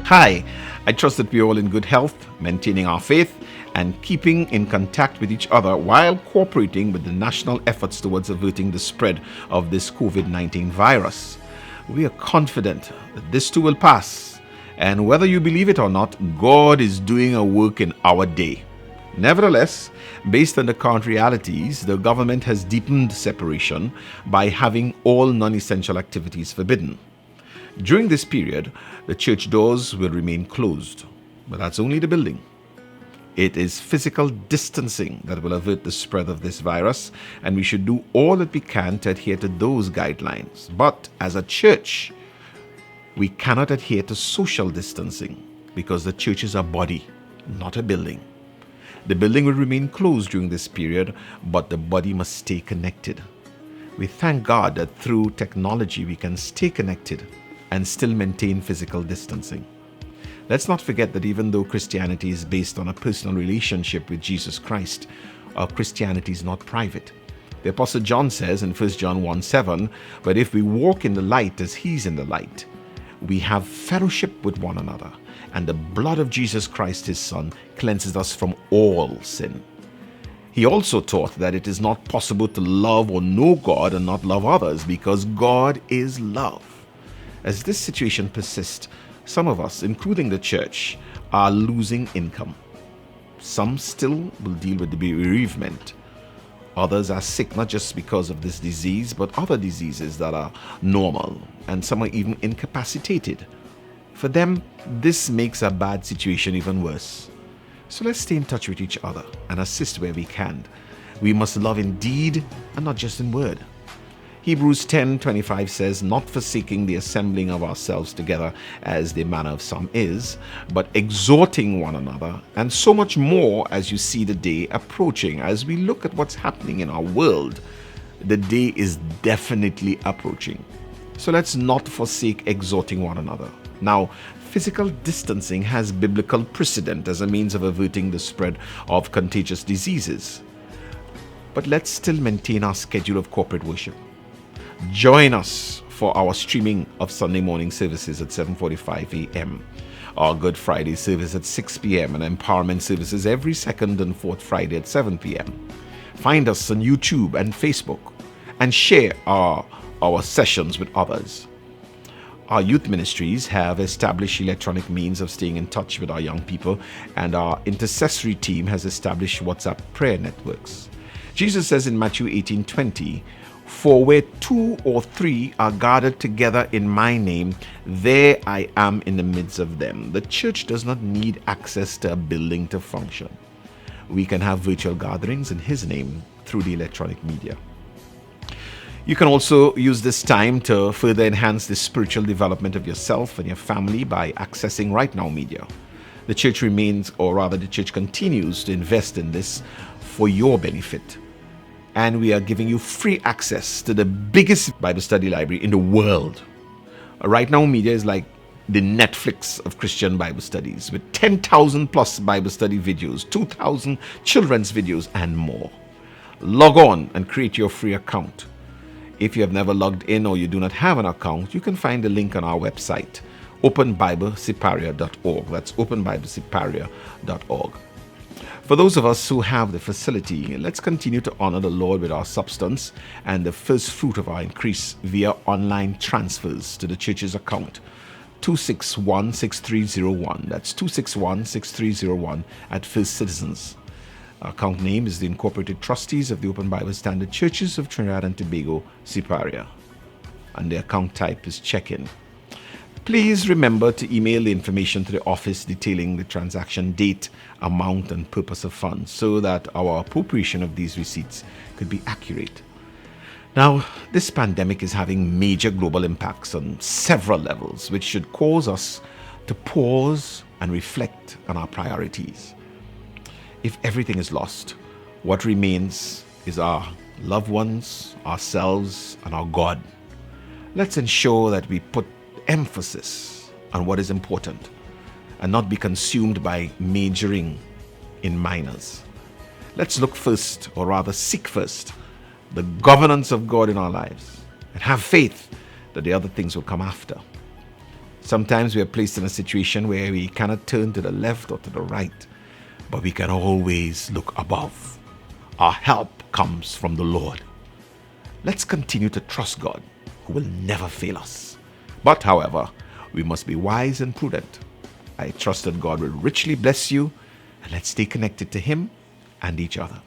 Hi, I trust that we're all in good health, maintaining our faith, and keeping in contact with each other while cooperating with the national efforts towards averting the spread of this COVID 19 virus. We are confident that this too will pass, and whether you believe it or not, God is doing a work in our day. Nevertheless, based on the current realities, the government has deepened separation by having all non essential activities forbidden. During this period, the church doors will remain closed, but that's only the building. It is physical distancing that will avert the spread of this virus, and we should do all that we can to adhere to those guidelines. But as a church, we cannot adhere to social distancing because the church is a body, not a building. The building will remain closed during this period, but the body must stay connected. We thank God that through technology we can stay connected and still maintain physical distancing. Let's not forget that even though Christianity is based on a personal relationship with Jesus Christ, our Christianity is not private. The Apostle John says in 1 John 1:7, "But if we walk in the light as he's in the light, we have fellowship with one another, and the blood of Jesus Christ his Son cleanses us from all sin." He also taught that it is not possible to love or know God and not love others because God is love. As this situation persists, some of us, including the church, are losing income. Some still will deal with the bereavement. Others are sick not just because of this disease, but other diseases that are normal, and some are even incapacitated. For them, this makes a bad situation even worse. So let's stay in touch with each other and assist where we can. We must love in deed and not just in word. Hebrews 10:25 says, "Not forsaking the assembling of ourselves together as the manner of some is, but exhorting one another, and so much more as you see the day approaching." As we look at what's happening in our world, the day is definitely approaching. So let's not forsake exhorting one another. Now, physical distancing has biblical precedent as a means of averting the spread of contagious diseases. But let's still maintain our schedule of corporate worship. Join us for our streaming of Sunday morning services at 7:45 a.m., our Good Friday service at 6 p.m., and empowerment services every second and fourth Friday at 7 p.m. Find us on YouTube and Facebook and share our sessions with others. Our youth ministries have established electronic means of staying in touch with our young people, and our intercessory team has established WhatsApp prayer networks. Jesus says in Matthew 18:20, "For where 2 or 3 are gathered together in my name, there I am in the midst of them." The church does not need access to a building to function. We can have virtual gatherings in his name through the electronic media. You can also use this time to further enhance the spiritual development of yourself and your family by accessing Right Now Media. The church the church continues to invest in this for your benefit. And we are giving you free access to the biggest Bible study library in the world. Right Now Media is like the Netflix of Christian Bible studies, with 10,000 plus Bible study videos, 2,000 children's videos, and more. Log on and create your free account. If you have never logged in or you do not have an account, you can find the link on our website, openbiblesiparia.org. That's openbiblesiparia.org. For those of us who have the facility, let's continue to honor the Lord with our substance and the first fruit of our increase via online transfers to the church's account, 2616301. That's 2616301 at First Citizens. Our account name is the Incorporated Trustees of the Open Bible Standard Churches of Trinidad and Tobago, Siparia. And the account type is check-in. Please remember to email the information to the office detailing the transaction date, amount, and purpose of funds so that our appropriation of these receipts could be accurate. Now, this pandemic is having major global impacts on several levels, which should cause us to pause and reflect on our priorities. If everything is lost, what remains is our loved ones, ourselves, and our God. Let's ensure that we put emphasis on what is important and not be consumed by majoring in minors. Let's look first, or rather seek first, the governance of God in our lives and have faith that the other things will come after. Sometimes we are placed in a situation where we cannot turn to the left or to the right, but we can always look above. Our help comes from the Lord. Let's continue to trust God, who will never fail us. But, however, we must be wise and prudent. I trust that God will richly bless you, and let's stay connected to Him and each other.